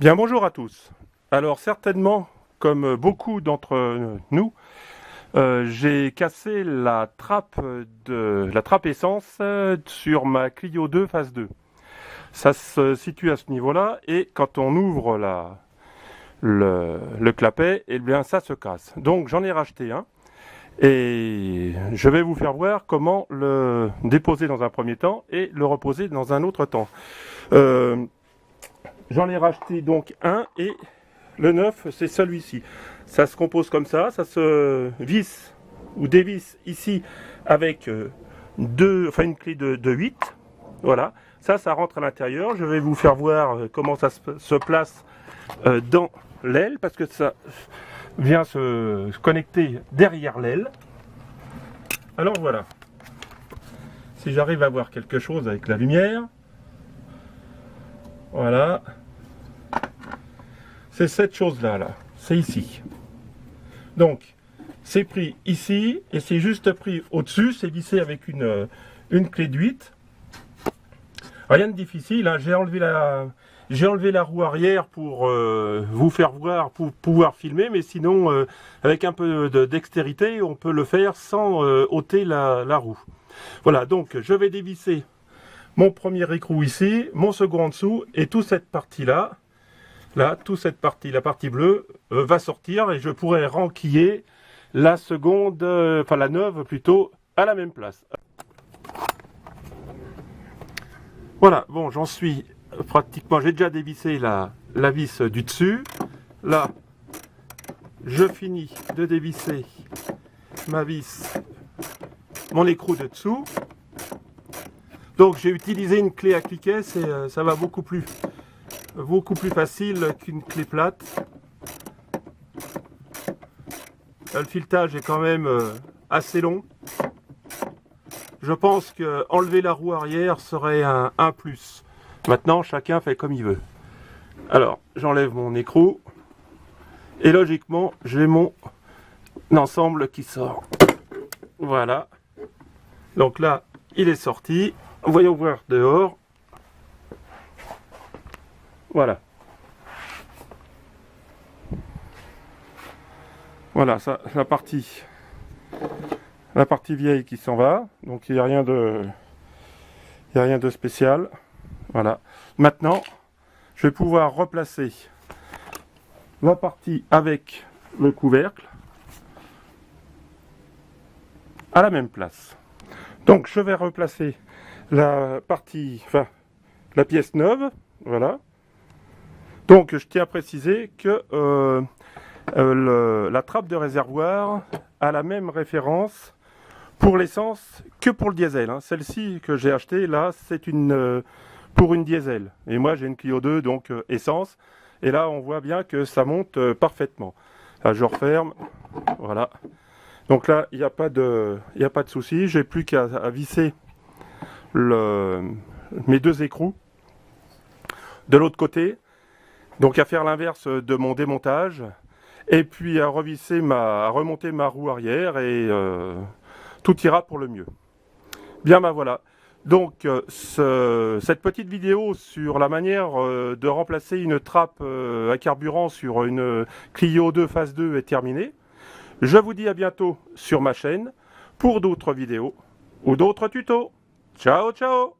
Bien, bonjour à tous. Alors certainement, comme beaucoup d'entre nous, j'ai cassé la trappe essence sur ma Clio 2 phase 2. Ça se situe à ce niveau-là et quand on ouvre le clapet, eh bien ça se casse. Donc j'en ai racheté un et je vais vous faire voir comment le déposer dans un premier temps et le reposer dans un autre temps. J'en ai racheté donc un et le neuf c'est celui-ci. Ça se compose comme ça se visse ou dévisse ici avec une clé de 8. Voilà, ça rentre à l'intérieur. Je vais vous faire voir comment ça se place dans l'aile parce que ça vient se connecter derrière l'aile. Alors voilà, si j'arrive à voir quelque chose avec la lumière. Voilà, c'est cette chose-là, c'est ici. Donc, c'est pris ici, et c'est juste pris au-dessus, c'est vissé avec une clé de 8. Rien de difficile, hein. J'ai enlevé la roue arrière pour vous faire voir, pour pouvoir filmer, mais sinon, avec un peu de dextérité, on peut le faire sans ôter la roue. Voilà, donc je vais dévisser mon premier écrou ici, mon second en dessous, et toute cette partie-là, toute cette partie, la partie bleue, va sortir et je pourrai renquiller la seconde, la neuve plutôt, à la même place. Voilà, bon, j'en suis pratiquement, j'ai déjà dévissé la vis du dessus. Là, je finis de dévisser ma vis, mon écrou de dessous. Donc j'ai utilisé une clé à cliquet, ça va beaucoup plus facile qu'une clé plate. Le filetage est quand même assez long. Je pense que enlever la roue arrière serait un plus. Maintenant, chacun fait comme il veut. Alors, j'enlève mon écrou et logiquement, j'ai mon ensemble qui sort. Voilà. Donc là, il est sorti. Voyons voir dehors. Voilà. Voilà, ça, la partie vieille qui s'en va. Donc il n'y a rien de spécial. Voilà. Maintenant, je vais pouvoir replacer la partie avec le couvercle à la même place. Donc je vais replacer la pièce neuve. Voilà. Donc je tiens à préciser que la trappe de réservoir a la même référence pour l'essence que pour le diesel. Hein. Celle-ci que j'ai achetée là, c'est pour une diesel. Et moi j'ai une Clio 2, donc essence. Et là on voit bien que ça monte parfaitement. Là je referme. Voilà. Donc là il n'y a pas de souci. J'ai plus qu'à visser mes deux écrous de l'autre côté. Donc à faire l'inverse de mon démontage et puis à remonter ma roue arrière et tout ira pour le mieux. Bien ben voilà. Donc cette petite vidéo sur la manière de remplacer une trappe à carburant sur une Clio 2 phase 2 est terminée. Je vous dis à bientôt sur ma chaîne pour d'autres vidéos ou d'autres tutos. Ciao ciao!